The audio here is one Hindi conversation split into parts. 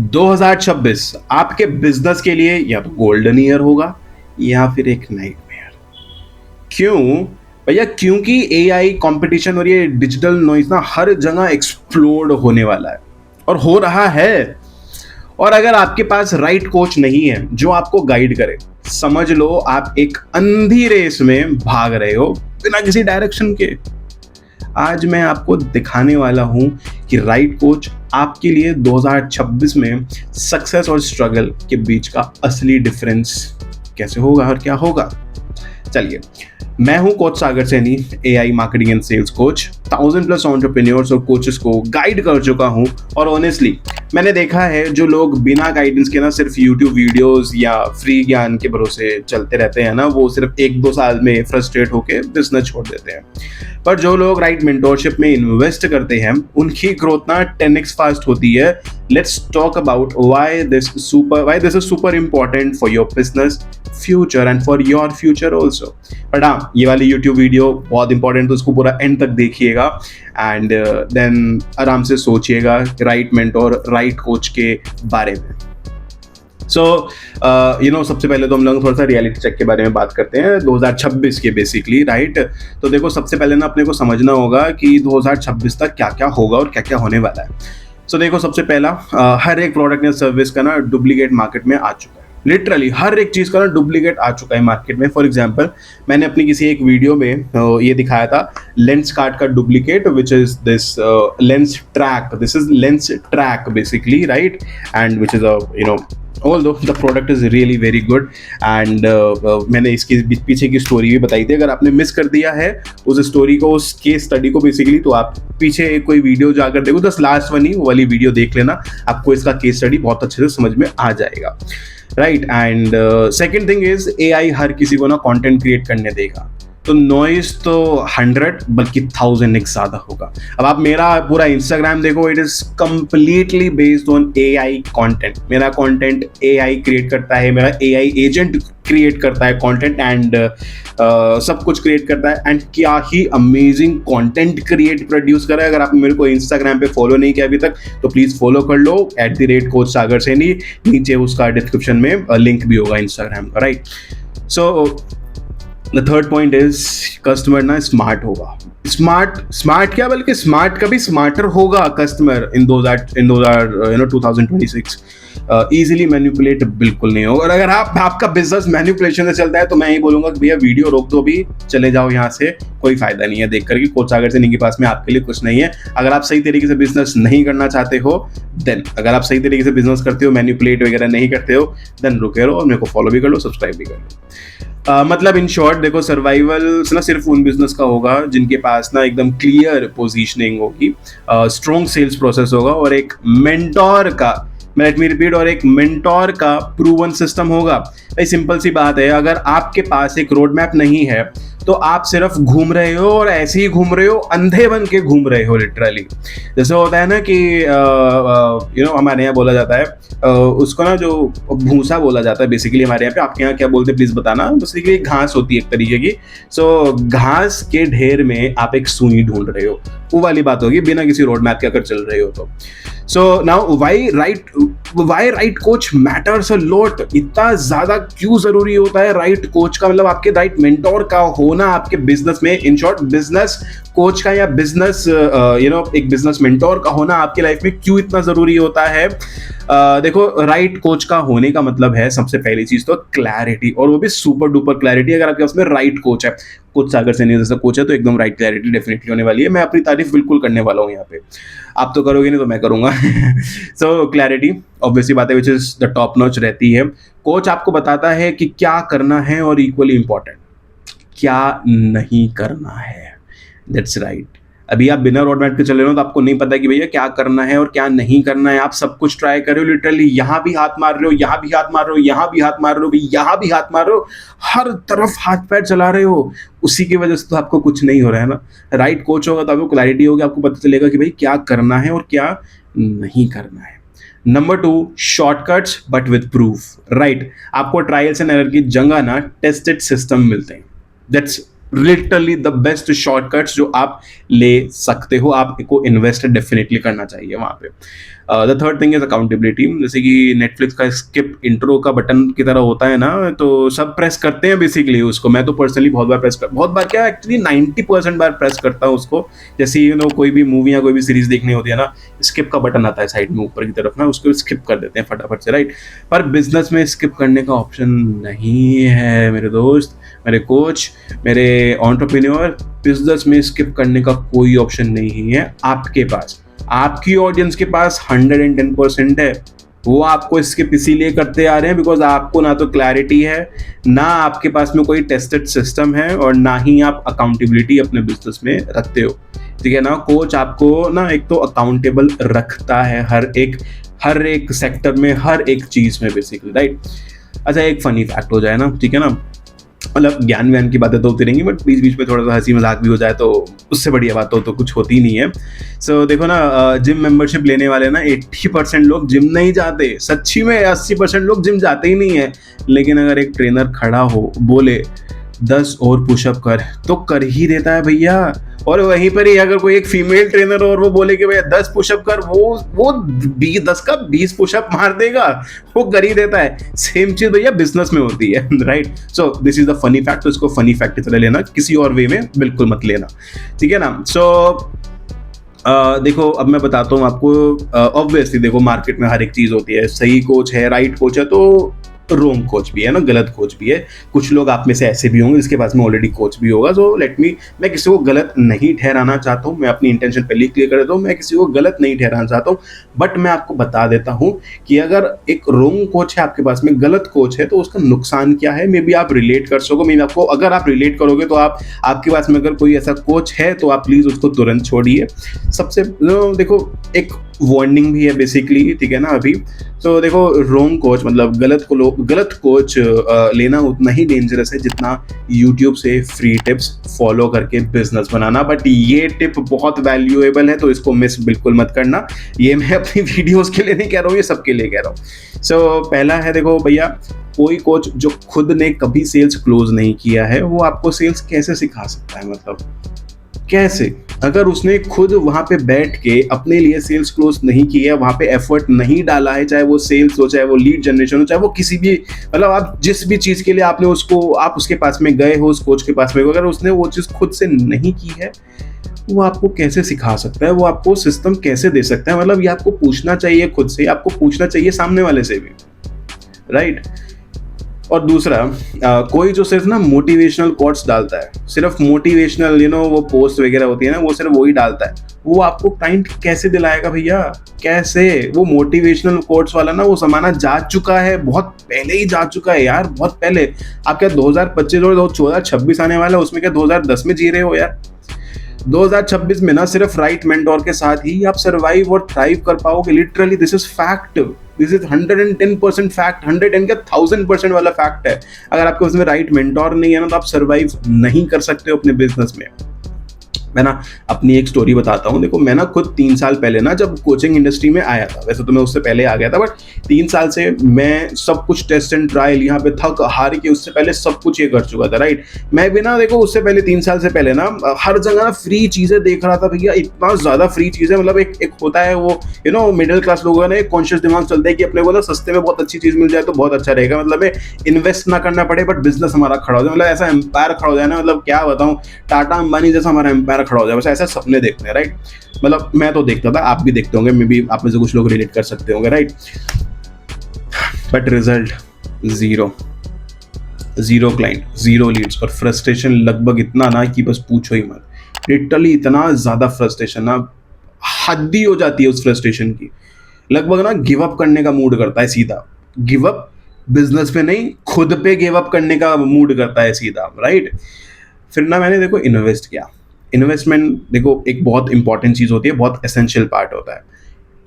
2026 आपके बिजनेस के लिए या तो गोल्डन ईयर होगा या फिर एक नाइटमेयर। क्यों भैया? क्योंकि एआई कंपटीशन और ये डिजिटल नॉइज ना हर जगह एक्सप्लोड होने वाला है और हो रहा है। और अगर आपके पास राइट कोच नहीं है जो आपको गाइड करे, समझ लो आप एक अंधी रेस में भाग रहे हो बिना किसी डायरेक्शन के। आज मैं आपको दिखाने वाला हूं कि राइट कोच आपके लिए 2026 में सक्सेस और स्ट्रगल के बीच का असली डिफरेंस कैसे होगा और क्या होगा। चलिए, मैं हूं coach Sagar Saini, AI marketing and sales coach. 1000+ entrepreneurs और कोचेस को गाइड कर चुका हूं और ऑनेस्टली मैंने देखा है जो लोग बिना गाइडेंस के ना सिर्फ यूट्यूब वीडियोस या फ्री ज्ञान के भरोसे चलते रहते हैं ना, वो सिर्फ 1-2 साल में फ्रस्ट्रेट होकर बिजनेस छोड़ देते हैं। पर जो लोग राइट मेंटोरशिप में इन्वेस्ट करते हैं उनकी ग्रोथ ना 10x फास्ट होती है। Let's talk about why this is super important for your business future and for your future also. But हाँ, ये वाली यूट्यूब वीडियो बहुत इंपॉर्टेंट, तो उसको पूरा एंड तक देखिएगा एंड देन आराम से सोचिएगा राइट मेंटोर राइट कोच के बारे में। सबसे पहले तो हम लोग थोड़ा सा रियलिटी चेक के बारे में बात करते हैं 2026 के बेसिकली, राइट। तो देखो, सबसे पहले ना अपने को समझना होगा कि 2026 तक क्या क्या होगा और क्या क्या होने वाला है। देखो, सबसे पहला हर एक प्रोडक्ट या सर्विस का ना डुप्लीकेट मार्केट में आ चुका है। लिटरली हर एक चीज का ना डुप्लीकेट आ चुका है मार्केट में। फॉर एग्जांपल, मैंने अपनी किसी एक वीडियो में ये दिखाया था लेंस कार्ड का duplicate, which is this lens track. This is lens track basically, right, and which is although the product is really very good and मैंने इसके पीछे की स्टोरी भी बताई थी। अगर आपने मिस कर दिया है उस स्टोरी को, उस केस स्टडी को बेसिकली, तो आप पीछे कोई वीडियो जाकर देखो, बस लास्ट वो वाली वीडियो देख लेना, आपको इसका केस स्टडी बहुत अच्छे से समझ में आ जाएगा, right. And second thing is AI हर किसी को ना कंटेंट क्रिएट करने देगा, तो नॉइज तो 100 बल्कि 1000x ज्यादा होगा। अब आप मेरा पूरा इंस्टाग्राम देखो, it is completely based on AI content. मेरा कंटेंट एआई क्रिएट करता है, मेरा एआई एजेंट क्रिएट करता है कंटेंट एंड सब कुछ क्रिएट करता है। एंड क्या ही अमेजिंग कंटेंट क्रिएट प्रोड्यूस कर रहा है। अगर आप मेरे को इंस्टाग्राम पे फॉलो नहीं किया अभी तक तो प्लीज फॉलो कर लो, @कोच सागर सैनी। नीचे उसका डिस्क्रिप्शन में लिंक भी होगा इंस्टाग्राम का, right. The third point is customer ना स्मार्ट होगा। स्मार्ट क्या, बल्कि स्मार्ट का भी स्मार्टर होगा कस्टमर इन 2026। इजीली मैनिपुलेट बिल्कुल नहीं होगा। और अगर आपका बिजनेस मैनिपुलेशन से चलता है तो मैं ही बोलूंगा कि भैया वीडियो रोक दो, भी चले जाओ यहाँ से, कोई फायदा नहीं है देख करके। कोच सागर सैनी के पास में आपके लिए कुछ नहीं है। अगर आप सही तरीके से बिजनेस नहीं करना चाहते हो देन, अगर आप सही तरीके से बिजनेस करते हो, मैनिपुलेट वगैरह नहीं करते हो, देन रुके रहो और मेरे को फॉलो भी कर लो, सब्सक्राइब भी कर लो। मतलब इन शॉर्ट देखो, सर्वाइवल ना सिर्फ उन बिजनेस का होगा जिनके पास ना एकदम क्लियर पोजीशनिंग होगी, स्ट्रॉन्ग सेल्स प्रोसेस होगा और एक मेंटोर का, लेट मी रिपीट, और एक मेंटोर का प्रूवन सिस्टम होगा। भाई सिंपल सी बात है, अगर आपके पास एक रोड मैप नहीं है तो आप सिर्फ घूम रहे हो और ऐसे ही घूम रहे हो, अंधे बन के घूम रहे हो लिटरली। जैसे होता है ना कि हमारे यहाँ बोला जाता है उसको ना जो भूसा बोला जाता है बेसिकली हमारे यहाँ पे, आपके यहाँ क्या बोलते हैं प्लीज बताना। बेसिकली घास होती है एक तरीके की। घास के ढेर में आप एक सुई ढूंढ रहे हो, वो वाली बात होगी बिना किसी रोड मैप के अगर चल रहे हो तो। Now why right coach matters a lot. इतना ज्यादा क्यों जरूरी होता है राइट कोच का, मतलब आपके राइट मेंटोर का होना आपके बिजनेस में। इन शॉर्ट, बिजनेस कोच का या बिजनेस एक बिजनेस मेंटोर का होना आपकी लाइफ में क्यों इतना जरूरी होता है। देखो, राइट कोच का होने का मतलब है सबसे पहली चीज तो क्लैरिटी, और वो भी सुपर डुपर क्लैरिटी। अगर आपके पास में राइट कोच है, कोच सागर सैनी जैसा कोच है, तो एकदम राइट क्लैरिटी डेफिनेटली होने वाली है। मैं अपनी तारीफ बिल्कुल करने वाला हूँ यहाँ पे, आप तो करोगे नहीं तो मैं करूंगा। क्लैरिटी ऑब्वियसली बात है, which is the top notch रहती है। कोच आपको बताता है कि क्या करना है और इक्वली इंपॉर्टेंट क्या नहीं करना है। That's right. अभी आप बिना रोड मैप के चल रहे हो तो आपको नहीं पता कि भैया क्या करना है और क्या नहीं करना है। आप सब कुछ ट्राई कर रहे हो, लिटरली यहाँ भी हाथ मार रहे हो, यहाँ भी हाथ मार रहे हो, यहाँ भी हाथ मार रहे हो, यहाँ भी हाथ मार रहे हो, हर तरफ हाथ पैर चला रहे हो। उसी की वजह से तो आपको कुछ नहीं हो रहा है ना। राइट कोच होगा तो आपको क्लैरिटी होगी, आपको पता चलेगा कि भाई क्या करना है और क्या नहीं करना है। Number 2, shortcuts but with proof. Right, आपको ट्रायल्स एंड एरर की जगह ना टेस्टेड सिस्टम मिलते हैं। That's literally the best shortcuts जो आप ले सकते हो। आपको इन्वेस्ट डेफिनेटली करना चाहिए वहां पे। The third thing is accountability. जैसे कि नेटफ्लिक्स का स्किप इंट्रो का बटन की तरह होता है ना, तो सब प्रेस करते हैं बेसिकली उसको। मैं तो पर्सनली बहुत बार क्या एक्चुअली 90% बार प्रेस करता हूँ उसको। जैसे कोई भी मूवी या कोई भी सीरीज देखनी होती है ना, स्किप का बटन आता है साइड में ऊपर की तरफ ना, उसको स्किप कर देते हैं फटाफट से, राइट। पर बिजनेस में स्किप करने का ऑप्शन नहीं है मेरे दोस्त, मेरे कोच, मेरे एंटरप्रेन्योर। बिजनेस में स्किप करने का कोई ऑप्शन नहीं है आपके पास। आपकी ऑडियंस के पास 110% है। वो आपको स्किप इसीलिए करते आ रहे हैं बिकॉज आपको ना तो क्लैरिटी है, ना आपके पास में कोई टेस्टेड सिस्टम है, और ना ही आप अकाउंटेबिलिटी अपने बिजनेस में रखते हो। ठीक है ना। कोच आपको ना एक तो अकाउंटेबल रखता है हर एक सेक्टर में, हर एक चीज में बेसिकली, राइट। अच्छा, एक फनी फैक्ट हो जाए ना, ठीक है ना, मतलब ज्ञान व्यान की बातें तो होती रहेंगी, बट बीच बीच में थोड़ा सा हंसी मजाक भी हो जाए तो उससे बढ़िया बात तो कुछ होती ही नहीं है। सो देखो ना, जिम मेंबरशिप लेने वाले ना 80% लोग जिम नहीं जाते। सच्ची में 80% लोग जिम जाते ही नहीं है। लेकिन अगर एक ट्रेनर खड़ा हो, बोले 10 और पुशअप कर, तो कर ही देता है भैया। और वहीं पर ही अगर कोई एक फीमेल ट्रेनर और वो बोले कि भैया 10 पुशअप कर, वो 10 का 20 पुशअप मार देगा, वो कर ही देता है। सेम चीज भैया बिजनेस में होती है, right. So this is the funny fact. तो इसको फनी फैक्ट की तरह लेना, किसी और वे में बिल्कुल मत लेना, ठीक है ना। सो देखो, अब मैं बताता हूँ आपको। ऑब्वियसली देखो, मार्केट में हर एक चीज होती है। सही कोच है, राइट कोच है, तो रोंग कोच भी है ना, गलत कोच भी है। कुछ लोग आप में से ऐसे भी होंगे जिसके पास में ऑलरेडी कोच भी होगा। सो मैं किसी को गलत नहीं ठहराना चाहता हूँ। मैं अपनी इंटेंशन पहले क्लियर कर देता हूँ, मैं किसी को गलत नहीं ठहराना चाहता हूँ। बट मैं आपको बता देता हूँ कि अगर एक रोंग कोच है आपके पास में, गलत कोच है, तो उसका नुकसान क्या है, मे बी आप रिलेट कर सको। मे बी आपको, अगर आप रिलेट करोगे तो आपके पास में अगर कोई ऐसा कोच है तो आप प्लीज उसको तुरंत छोड़िए। सबसे देखो, एक वार्निंग भी है बेसिकली, ठीक है ना अभी। तो देखो, रोंग कोच मतलब गलत कोच लेना उतना ही डेंजरस है जितना यूट्यूब से फ्री टिप्स फॉलो करके बिजनेस बनाना। बट ये टिप बहुत वैल्यूएबल है, तो इसको मिस बिल्कुल मत करना। ये मैं अपनी वीडियोस के लिए नहीं कह रहा हूँ, ये सबके लिए कह रहा हूँ। सो पहला है, देखो भैया, कोई कोच जो खुद ने कभी सेल्स क्लोज नहीं किया है, वो आपको सेल्स कैसे सिखा सकता है? मतलब कैसे? अगर उसने खुद वहां पे बैठ के अपने लिए सेल्स क्लोज नहीं किया, वहां पे एफर्ट नहीं डाला है, चाहे वो सेल्स हो, चाहे वो लीड जनरेशन हो, चाहे वो किसी भी, मतलब आप जिस भी चीज के लिए आप उसके पास में गए हो, उस कोच के पास में, अगर उसने वो चीज खुद से नहीं की है, वो आपको कैसे सिखा सकता है? वो आपको सिस्टम कैसे दे सकता है? मतलब ये आपको पूछना चाहिए खुद से, आपको पूछना चाहिए सामने वाले से भी, राइट। और दूसरा, कोई जो सिर्फ ना मोटिवेशनल कोट्स डालता है, सिर्फ मोटिवेशनल वो पोस्ट वगैरह होती है ना, वो सिर्फ वही डालता है, वो आपको क्लाइंट कैसे दिलाएगा भैया? कैसे? वो मोटिवेशनल कोट्स वाला ना, वो जमाना जा चुका है, बहुत पहले ही जा चुका है यार, बहुत पहले। आप क्या 2025 और 2026 आने वाला है, उसमें क्या 2010 में जी रहे हो यार? 2026 में ना सिर्फ राइट मेंटोर के साथ ही आप सर्वाइव और थ्राइव कर पाओगे। Literally this is fact, this is 110% fact, 110 का 1000% वाला फैक्ट है। अगर आपके उसमें राइट मेंटोर नहीं है ना, तो आप सर्वाइव नहीं कर सकते हो अपने बिजनेस में। मैं ना अपनी एक स्टोरी बताता हूँ। देखो, मैं ना खुद 3 साल पहले ना, जब कोचिंग इंडस्ट्री में आया था, वैसे तो मैं उससे पहले आ गया था, बट 3 साल से मैं सब कुछ टेस्ट एंड ट्रायल यहाँ पे थक हार के उससे पहले सब कुछ ये कर चुका था, राइट। मैं भी ना, देखो, उससे पहले 3 साल से पहले ना हर जगह ना फ्री चीजें देख रहा था भैया, इतना ज्यादा फ्री चीजें। मतलब एक होता है वो मिडिल क्लास लोगों ने एक कॉन्शियस दिमाग चलता है कि अपने को ना सस्ते में बहुत अच्छी चीज मिल जाए तो बहुत अच्छा रहेगा, मतलब इन्वेस्ट ना करना पड़े बट बिजनेस हमारा खड़ा हो जाए, मतलब ऐसा एम्पायर खड़ा हो जाए ना, मतलब क्या बताऊं, टाटा अंबानी जैसा हमारा एम्पायर खड़ा हो जाए, बस ऐसे सपने देखते हैं, राइट। मतलब मैं तो देखता था, आप भी देखते होंगे, मे बी आप में से कुछ लोग रिलेट कर सकते होंगे, right. But result zero client, zero leads, और फ्रस्ट्रेशन लगभग इतना ना कि बस पूछो ही मत। लिटरली इतना ज्यादा फ्रस्ट्रेशन ना, हद ही हो जाती है उस फ्रस्ट्रेशन की। लगभग ना गिव अप करने का मूड करता है सीधा। गिव अप बिजनेस पे नहीं, खुद पे गिव अप करने का मूड करता है सीधा, राइट। फिर ना मैंने, देखो, इन्वेस्ट किया। इन्वेस्टमेंट, देखो, एक बहुत इंपॉर्टेंट चीज होती है, बहुत एसेंशियल पार्ट होता है।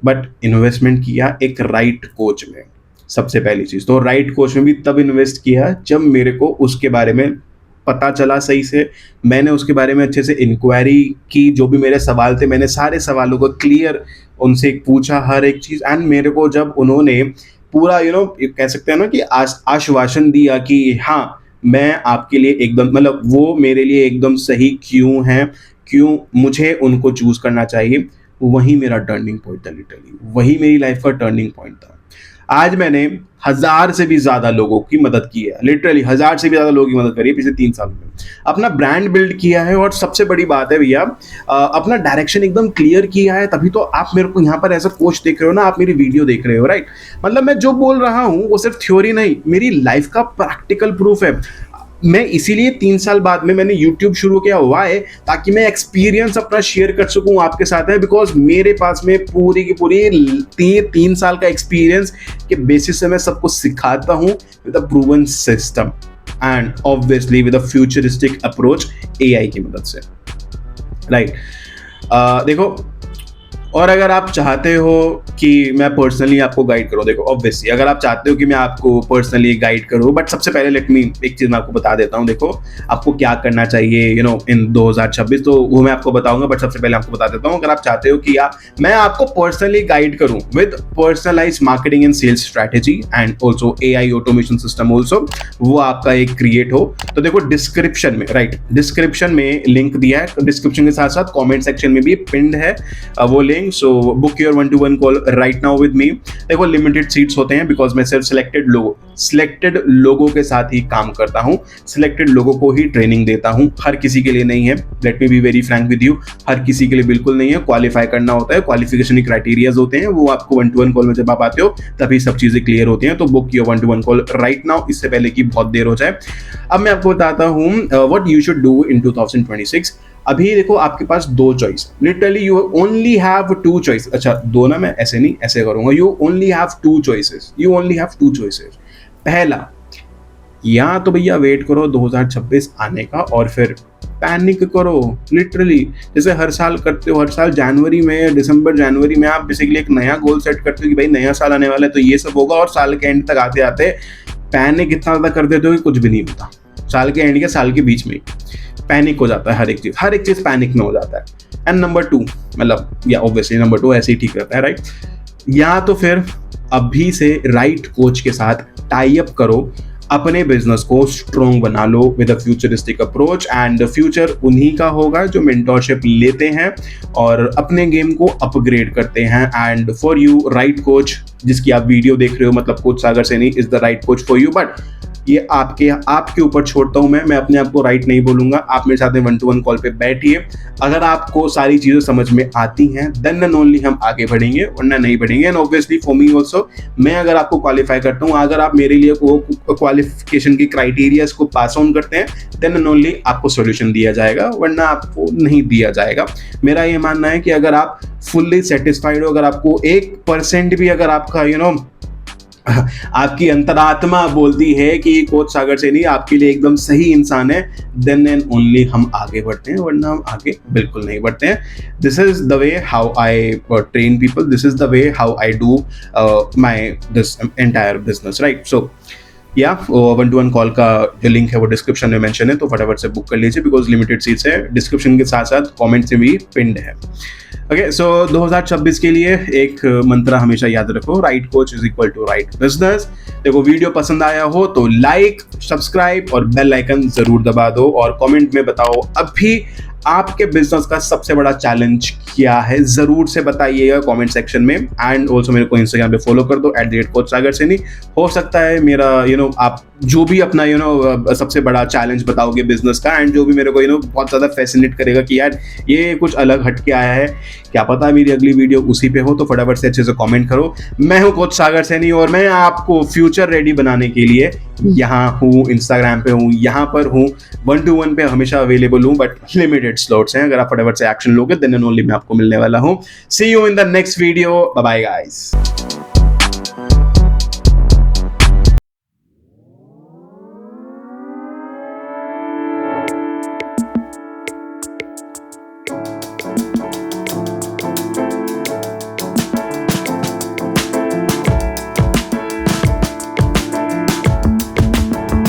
बट इन्वेस्टमेंट किया एक राइट कोच में, सबसे पहली चीज तो। राइट कोच में भी तब इन्वेस्ट किया जब मेरे को उसके बारे में पता चला सही से, मैंने उसके बारे में अच्छे से इंक्वायरी की, जो भी मेरे सवाल थे मैंने सारे सवालों को क्लियर उनसे पूछा, हर एक चीज। एंड मेरे को जब उन्होंने पूरा कह सकते हैं ना कि आश्वासन दिया कि हाँ, मैं आपके लिए एकदम, मतलब वो मेरे लिए एकदम सही क्यों है, क्यों मुझे उनको चूज करना चाहिए, वही मेरा टर्निंग पॉइंट था, लिटरली वही मेरी लाइफ का टर्निंग पॉइंट था। आज मैंने 1000 से भी ज्यादा लोगों की मदद की है, लिटरली 1000 से भी ज्यादा लोगों की मदद करी है पिछले 3 साल में। अपना ब्रांड बिल्ड किया है, और सबसे बड़ी बात है भैया, अपना डायरेक्शन एकदम क्लियर किया है। तभी तो आप मेरे को यहाँ पर एज अ कोच देख रहे हो ना, आप मेरी वीडियो देख रहे हो, राइट। मतलब मैं जो बोल रहा हूँ वो सिर्फ थ्योरी नहीं, मेरी लाइफ का प्रैक्टिकल प्रूफ है। मैं इसीलिए 3 साल बाद में मैंने YouTube शुरू किया हुआ है, ताकि मैं एक्सपीरियंस अपना शेयर कर सकूं आपके साथ है। बिकॉज मेरे पास में पूरी की पूरी 3 साल का एक्सपीरियंस के बेसिस से मैं सबको सिखाता हूं with a proven system and obviously with a futuristic approach AI की मदद से, राइट। देखो, और अगर आप चाहते हो कि मैं पर्सनली आपको गाइड करूं, देखो ऑब्वियसली अगर आप चाहते हो कि मैं आपको पर्सनली गाइड करूं, बट सबसे पहले लेट मी एक चीज मैं आपको बता देता हूं। देखो, आपको क्या करना चाहिए इन 2026, तो वो मैं आपको बताऊंगा, बट सबसे पहले आपको बता देता हूं। अगर आप चाहते हो कि मैं आपको पर्सनली गाइड करूं with personalised marketing and sales strategy and also AI automation system also, वो आपका एक क्रिएट हो, तो देखो डिस्क्रिप्शन में, राइट, डिस्क्रिप्शन में लिंक दिया है। डिस्क्रिप्शन के साथ साथ कॉमेंट सेक्शन में भी पिंड है वो link. So book your 1-to-1 call right now with me. देखो, लिमिटेड सीट्स होते हैं, बिकॉज मैं सिर्फ सिलेक्टेड लोगों के साथ ही काम करता हूं, सिलेक्टेड लोगों को ही ट्रेनिंग देता हूं, हर किसी के लिए नहीं है। Let me be very frank with you, हर किसी के लिए बिल्कुल नहीं है। क्वालिफाई करना होता है, क्वालिफिकेशन क्राइटेरियाज होते हैं, वो आपको 1-to-1 कॉल में जब आप आते हो तभी सब चीजें क्लियर होती हैं। तो book your 1-to-1 call right now, इससे पहले कि बहुत देर हो जाए। अब मैं आपको बताता हूं what you should do in 2026। अभी देखो, आपके पास 2 choice, literally you only have 2 choice. अच्छा, 2 ना, मैं ऐसे नहीं, ऐसे करूंगा। You only have 2 choices, you only have 2 choices. पहला, या तो भैया वेट करो 2026 आने का और फिर पैनिक करो, लिटरली जैसे हर साल करते हो। हर साल जनवरी में, जनवरी में आप बेसिकली एक नया गोल सेट करते हो कि भाई नया साल आने वाला है तो ये सब होगा, और साल के एंड तक आते आते पैनिक इतना ज्यादा कर देते हो कि कुछ भी नहीं होता। साल के एंड के साल के बीच में पैनिक हो जाता है, हर एक चीज पैनिक में हो जाता है। एंड नंबर 2, मतलब या ऑब्वियसली नंबर 2 ऐसे ही ठीक रहता है, राइट। या तो फिर अभी से राइट कोच के साथ टाई अप करो, अपने बिजनेस को स्ट्रॉन्ग बना लो with a futuristic approach, and future उन्हीं का होगा जो मेंटोरशिप लेते हैं और अपने गेम को अपग्रेड करते हैं। And for you, right coach जिसकी आप वीडियो देख रहे हो, मतलब coach Sagar Saini is the right coach for you. But ये आपके ऊपर छोड़ता हूं मैं अपने आप को राइट नहीं बोलूंगा। आप मेरे साथ 1-to-1 कॉल पे बैठिए, अगर आपको सारी चीजें समझ में आती हैं देन एंड ओनली हम आगे बढ़ेंगे, वरना नहीं बढ़ेंगे। And obviously for me also, मैं अगर आपको क्वालिफाई करता हूँ, अगर आप मेरे लिए क्वालिफिकेशन की क्राइटेरियाज को पास ऑन करते हैं देन एंड ओनली आपको सोल्यूशन दिया जाएगा, वरना आपको नहीं दिया जाएगा। मेरा ये मानना है कि अगर आप फुल्ली सेटिस्फाइड हो, अगर आपको 1% भी अगर आपका आपकी अंतरात्मा बोलती है कि कोच सागर सैनी आपके लिए एकदम सही इंसान है, देन एंड ओनली हम आगे बढ़ते हैं, वरना हम आगे बिल्कुल नहीं बढ़ते हैं। This is the way how I train people, this is the way how I do my this entire business, right. So या 1-to-1 कॉल का जो लिंक है वो डिस्क्रिप्शन में मेंशन है, तो फटाफट से बुक कर लीजिए, बिकॉज लिमिटेड सीट्स है। डिस्क्रिप्शन के साथ साथ कमेंट में भी पिंड है। ओके, सो 2026 के लिए एक मंत्र हमेशा याद रखो, right coach is equal to right business. देखो, वीडियो पसंद आया हो तो लाइक, सब्सक्राइब और बेल आइकन जरूर दबा दो, और कमेंट में बताओ अभी आपके बिजनेस का सबसे बड़ा चैलेंज क्या है, जरूर से बताइएगा कमेंट सेक्शन में। एंड ऑल्सो मेरे को इंस्टाग्राम पे फॉलो कर दो @कोच सागर सैनी। हो सकता है मेरा आप जो भी अपना सबसे बड़ा चैलेंज बताओगे बिजनेस का, एंड जो भी मेरे को बहुत ज्यादा फैसिनेट करेगा कि यार ये कुछ अलग हट के आया है, क्या पता मेरी अगली वीडियो उसी पे हो, तो फटाफट से अच्छे से कमेंट करो। मैं हूं कोच सागर सैनी, और मैं आपको फ्यूचर रेडी बनाने के लिए यहाँ हूँ, इंस्टाग्राम पे हूँ, यहाँ पर हूँ, 1-to-1 पे हमेशा अवेलेबल हूँ, बट लिमिटेड स्लॉट्स हैं। अगर आप फटाफट से एक्शन लोगे देन एंड ओनली मैं आपको मिलने वाला हूँ। See you in the next video, bye bye guys.